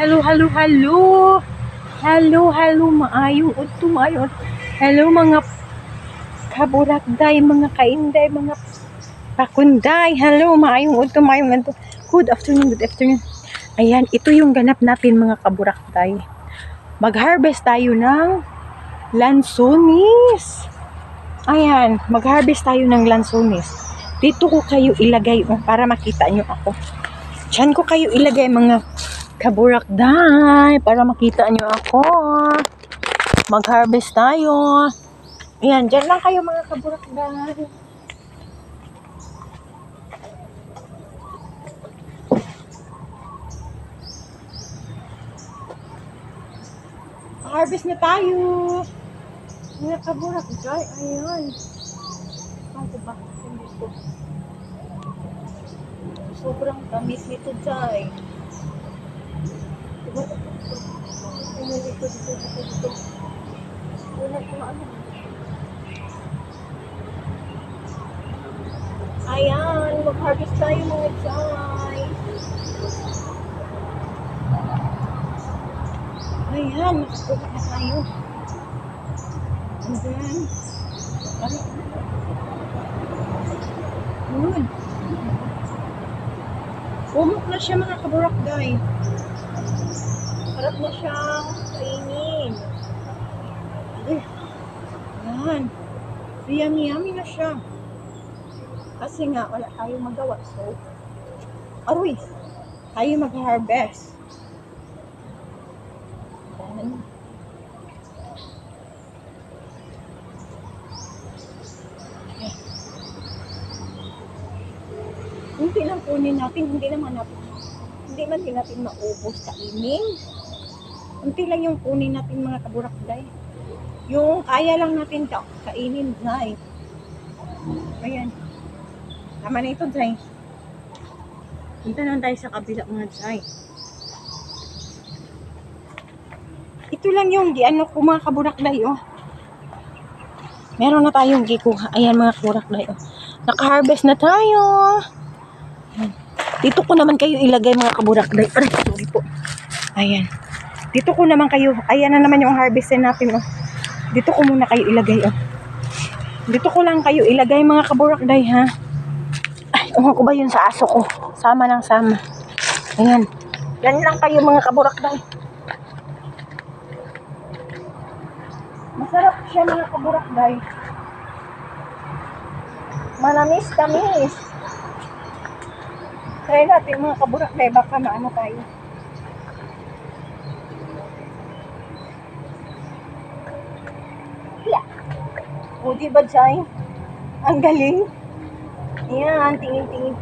Hello, hello, hello. Hello, hello, maayong udto, maayong udto. Hello mga kaburakday, mga kainday, mga pakunday. Hello, maayong udto, maayong udto. Good afternoon, good afternoon. Ayan, ito yung ganap natin mga kaburakday. Mag-harvest tayo ng lansones. Ayan, mag-harvest tayo ng lansones. Dito ko kayo ilagay para makita nyo ako. Diyan ko kayo ilagay mga kaburakday para makita nyo ako. Mag-harvest tayo. Ayan, dyan lang kayo mga kaburakday. Harvest na tayo. Mga kaburakday, ayan. Ano ba? Dito. Sobrang tamis nito, Jai. Dito. Ayan, mag-harvest tayo mga Jai. Ayan, mag-harvest na tayo. And then, yun. Umok na siya mga kaburakday. Sarap na siyang kainin. Ayan. Yummy na siya. Kasi nga, wala tayong magawa. So, aroy, tayo mag-harvest. Ayan. Hindi lang kunin natin, hindi man din natin maubos kainin. Unti lang yung kunin natin mga kaburakday. Yung kaya lang natin kainin, Jai. Ayan. Tama na ito, Jai. Punta lang tayo sa kabila mga Jai. Ito lang yung giano ko mga kaburakday, oh. Meron na tayong gikuha. Ayan mga kaburakday, oh. Naka-harvest na tayo. Dito ko naman kayo ilagay mga kaburakday. Aray, sorry po. Ayan. Dito ko naman kayo. Ayan na naman yung harvestin natin. Oh. Dito ko muna kayo ilagay. Oh. Dito ko lang kayo ilagay mga kaburakday ha. Ay, ko ba yun sa aso ko? Sama ng sama. Ayan. Yan lang kayo mga kaburakday. Masarap siya mga kaburakday. Manamis-tamis. Try natin mga kaburakday, baka maano tayo. Yeah. O diba Jai? Ang galing. Ayan, tingin.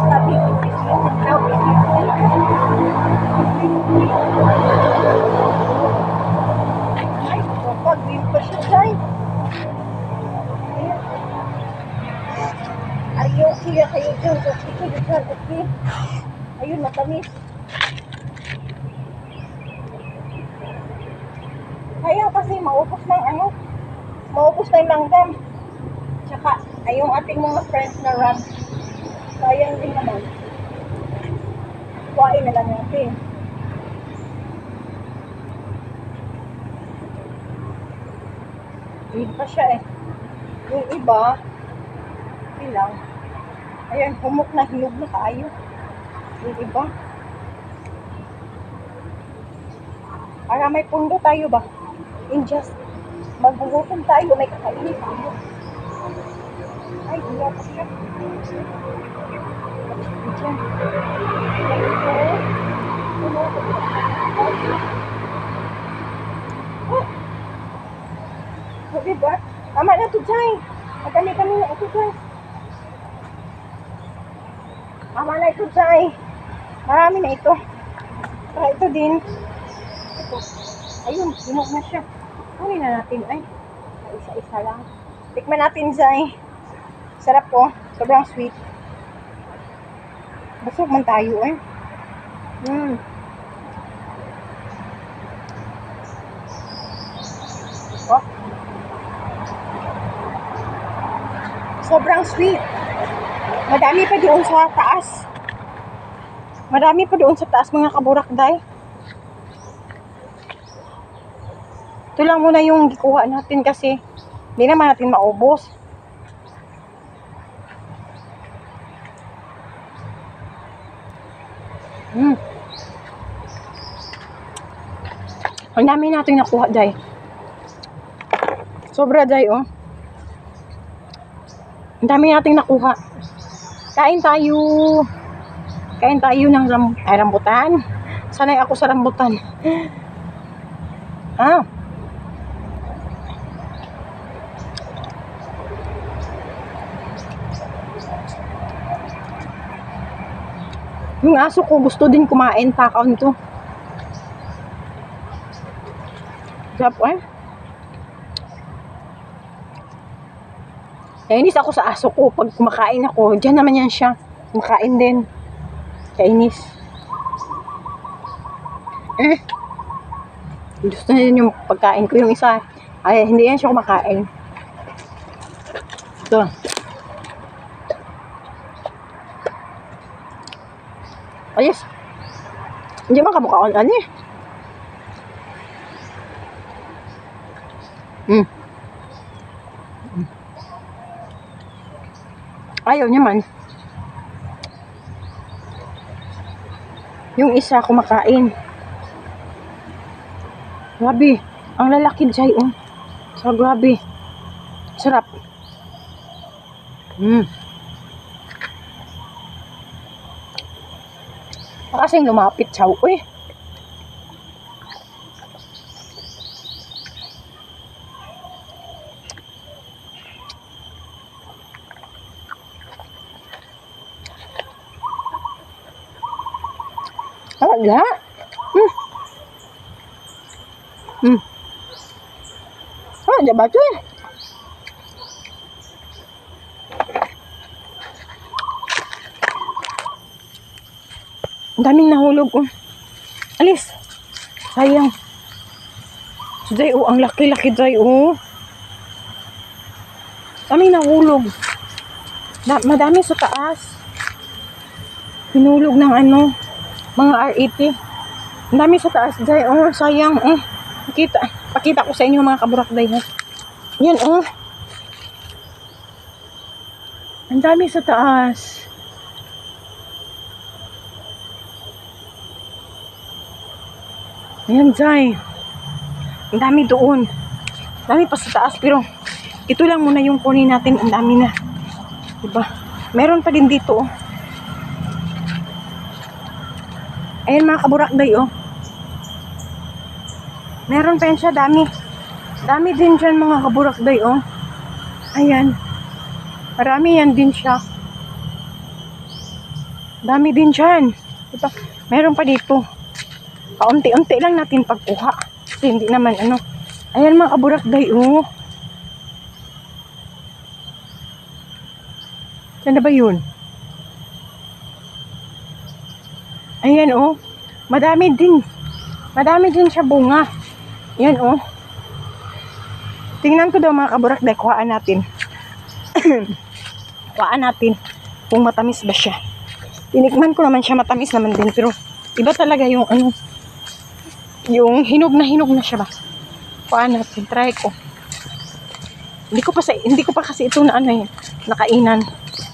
Sabi ko, ay, pag-win pa siya Jai. Ayaw, siya kayo dyan. Okay. Ayun, matamis. Kaya kasi maupos na yung langgam. Tsaka, yung ating mga friends na ram. Sayang din naman. Kuhain na lang natin. Hindi pa siya eh. Yung iba, lang. Ayan, humok na, hinog na tayo. Yung iba. Para may pundo tayo ba? In just, magbugutom tayo, may kakainin tayo. Ay, wala pa siya. Oh, diba? Tama na ito, Jai. Magkali kami na ito, Jai. Tama na ito, Jai. Marami na ito. Saka ito din. Ito. Ayun, hinog na siya. Kunin na natin. Ay, isa-isa lang. Tikman natin, Jai. Sarap po. Sobrang sweet. Busog man tayo, eh. Oh. Sobrang sweet. Madami pa doon sa taas. Marami pa doon sa taas mga kaburakday. Ito lang muna yung gikuha natin kasi hindi naman natin maubos. Ang dami natin nakuha, day. Sobra, day, oh. Ang dami natin nakuha. Kain tayo. Kain tayo ng rambutan. Sanay ako sa rambutan. Ah. Yung aso ko gusto din kumain. Takaw nito. Sarap, eh. Kainis ako sa aso ko. Pag kumakain ako, dyan naman yan siya. Kumakain din. Kainis. Gusto na din yung pagkain ko. Yung isa, ay, hindi yan siya kumakain. Ito. Ayos. Hindi man kamukhaan ani. Ayaw niya man. Yung isa kumakain. Grabe. Ang lalaki dyan, oh. So, grabe. Sarap. Kasing lumapit siya, uy. Wala. Ada ba ito, eh? Ang daming nahulog, oh. Alis. Sayang. Day, oh, ang laki-laki, day, oh. Daming nahulog. Madami sa taas. Pinulog ng ano, mga R80. Ang dami sa taas, day, oh. Sayang, oh. Pakita ko sa inyo mga kaburakday, ha. Yan, oh. Ang dami sa taas. Ayan, Jai. Ang dami doon. Ang dami pa sa taas, pero ito lang muna yung kunin natin. Ang dami na. Diba? Meron pa din dito, oh. Ayan mga kaburakday, oh. Meron pa yan siya, dami. Dami din dyan mga kaburakday, oh. Ayan. Marami yan din siya. Dami din dyan. Diba? Meron pa dito. Paunti-unti lang natin pagkuha. Kasi hindi naman ano. Ayan mga kaburakday, oh. Saan na ba yun? Ayan, oh. Madami din. Madami din siya bunga. Ayan, oh. Tingnan ko daw mga kaburakday. Kuhaan natin. Kuhaan natin kung matamis ba siya. Tinikman ko naman siya, matamis naman din. Pero iba talaga yung ano. Yung hinog na siya ba. Kuhaan natin. Try ko. Hindi ko pa kasi ito na ano eh. Nakainan.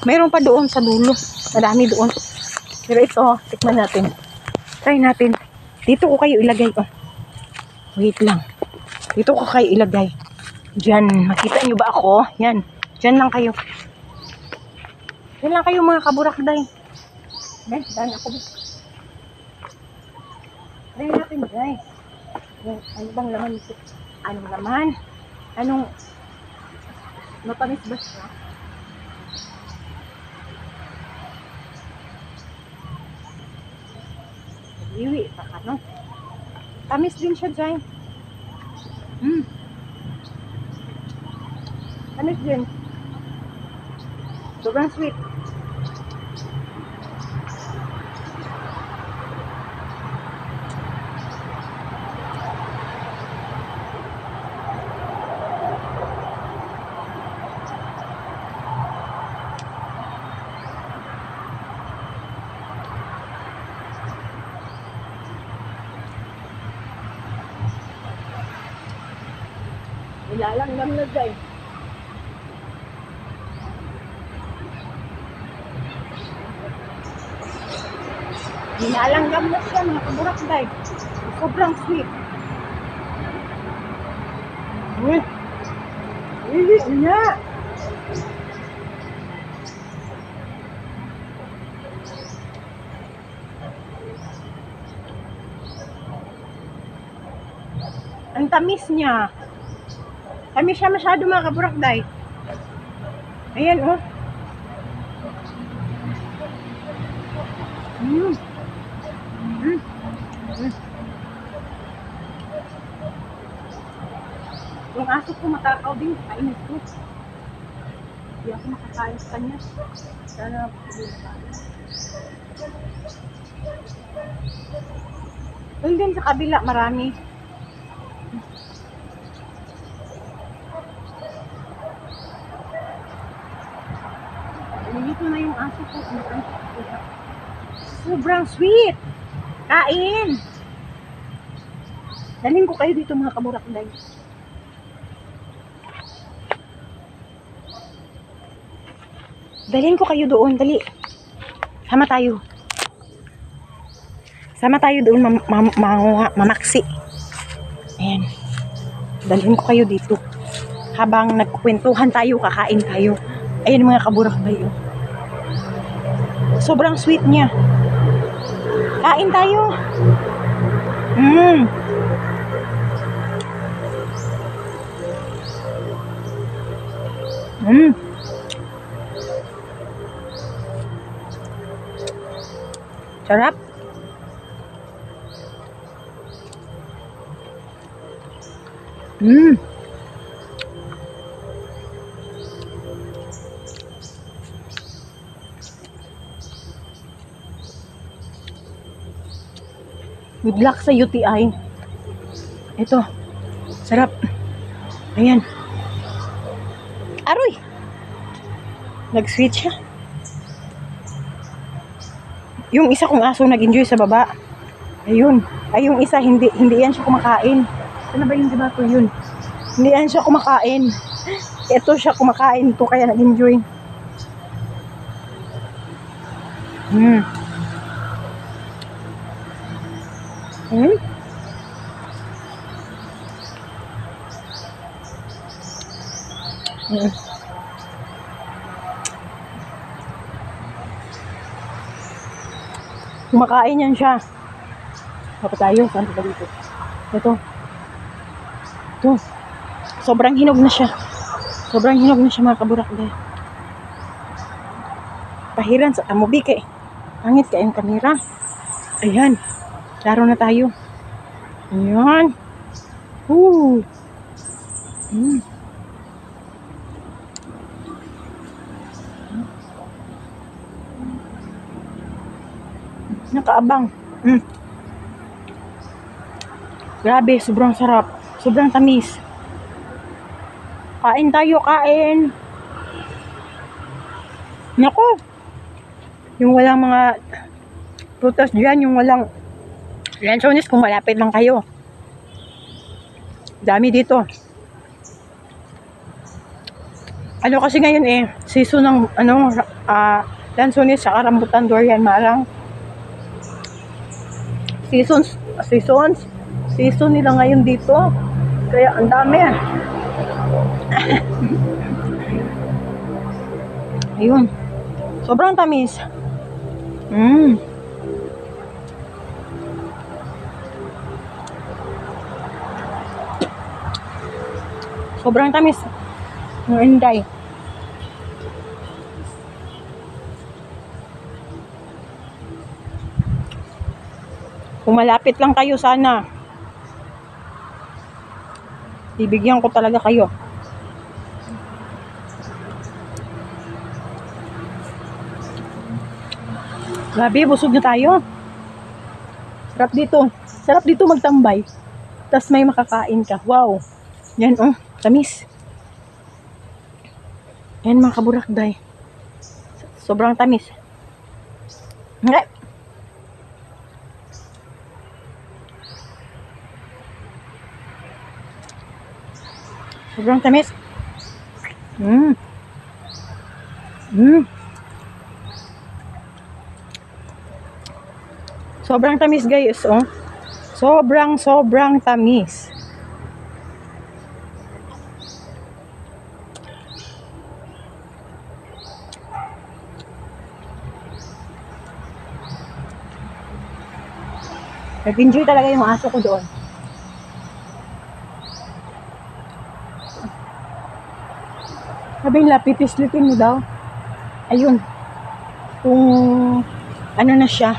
Mayroon pa doon sa dulo. Madami doon. Pero ito, tikman natin. Try natin. Dito ko kayo ilagay. Oh. Wait lang. Dito ko kayo ilagay. Diyan. Makita nyo ba ako? Yan. Diyan lang kayo. Diyan lang kayo mga kaburakday. Yan. Daan ako. Try natin guys. Ano bang laman ito? Anong laman? Anong matamis ba siya? Iwi pa ka, no? Tamis din siya dyan. Tamis din. Sobrang sweet. Nilalanggam na guys. Nilalanggam na siya mga kaburakday. Sobrang sweet. Uy! Hindi niya! Ang tamis niya. Tamis siya masyado mga kaburakday. Ayan oh. Mm. Mm. Mm. Yung aso ko matakaw din. Kainis ko. Hindi ako makakain sa kanya. Sana doon din sa kabila marami. Dito na yung aso ko. Sobrang sweet. Kain. Dalhin ko kayo dito mga kaburakday. Dalhin ko kayo doon. Dali. Sama tayo. Sama tayo doon mamaksi. Ayan. Dalhin ko kayo dito. Habang nagkukwentuhan tayo, kakain tayo. Ayan mga kaburakday. Sobrang sweet niya. Kain tayo. Sarap. Good luck sa UTI. Ito. Sarap. Ayan. Aroy! Nag-sweet siya. Yung isa kong aso nag-enjoy sa baba. Ayun. Ay, yung isa, hindi yan siya kumakain. Ano ba yung diba to yun? Hindi yan siya kumakain. Ito siya kumakain. Ito kaya nag-enjoy. Kumakain yan siya. Kapag tayo, saan ba dito? Ito. Sobrang hinog na siya. Sobrang hinog na siya mga kaburakday. Pahiran sa tamubi kay. Pangit kay ang kamera. Ayan. Laro na tayo. Ayan. Nakaabang. Grabe, sobrang sarap. Sobrang tamis. Kain tayo, kain. Naku. Yung walang mga prutas dyan, yung walang lansones, kung malapit lang kayo. Dami dito. Ano kasi ngayon season ng lansones sa rambutan, durian, marang. Season nila ngayon dito. Kaya ang dami. Ayun. Sobrang tamis. Sobrang tamis. Ang inday. Kung malapit lang kayo sana, bibigyan ko talaga kayo. Grabe, busog na tayo. Sarap dito. Sarap dito magtambay. Tapos may makakain ka. Wow. Yan tamis. Yan mga kaburakday. Sobrang tamis. Okay. Sobrang tamis. Mm. Mm. Sobrang tamis guys, oh. Sobrang tamis. Nag-enjoy talaga yung aso ko doon. Sabi nila, pipislitin mo daw. Ayun. Kung ano na siya.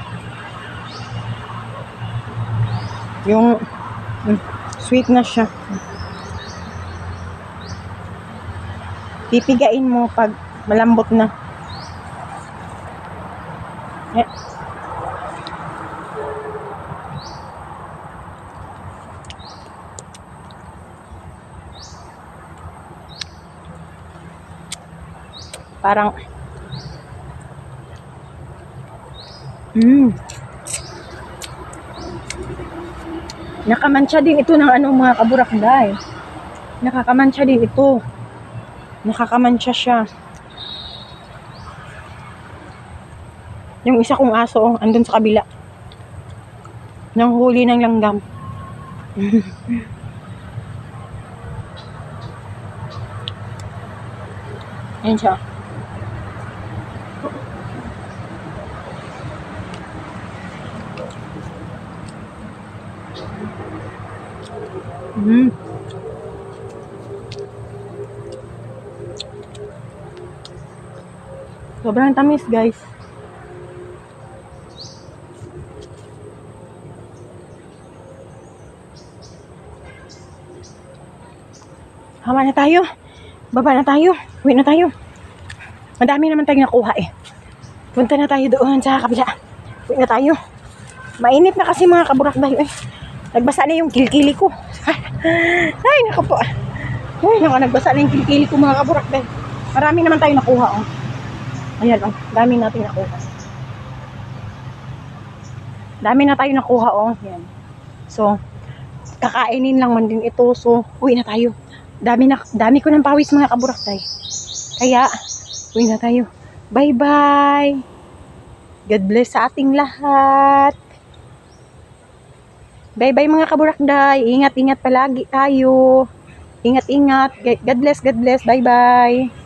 Yung sweet na siya. Pipigain mo pag malambot na. Eh. Parang nakamansya din ito ng ano mga kaburakday. Nakakamansya din ito. Nakakamansya siya. Yung isa kong aso, andun sa kabila. Nang huli ng langgam. Ayan siya. Sobrang tamis guys. Hama na tayo. Baba na tayo. Uwi na tayo. Madami naman tayong nakuha eh. Punta na tayo doon sa kabila. Uwi na tayo. Mainit na kasi mga kaburakday. Nagbasa na yung kilikili ko. Ay, naku po. Ay, nagbasa na yung kilikili ko mga kaburakday. Marami naman tayong nakuha oh. Ayan oh. Dami natin nakuha. Dami na tayong nakuha oh. Yan. So, kakainin lang man din ito. So, uwi na tayo. Dami ko ng pawis mga kaburakday. Kaya, uwi na tayo. Bye-bye. God bless sa ating lahat. Bye-bye mga kaburakday. Ingat-ingat palagi tayo. Ingat-ingat. God bless. Bye-bye.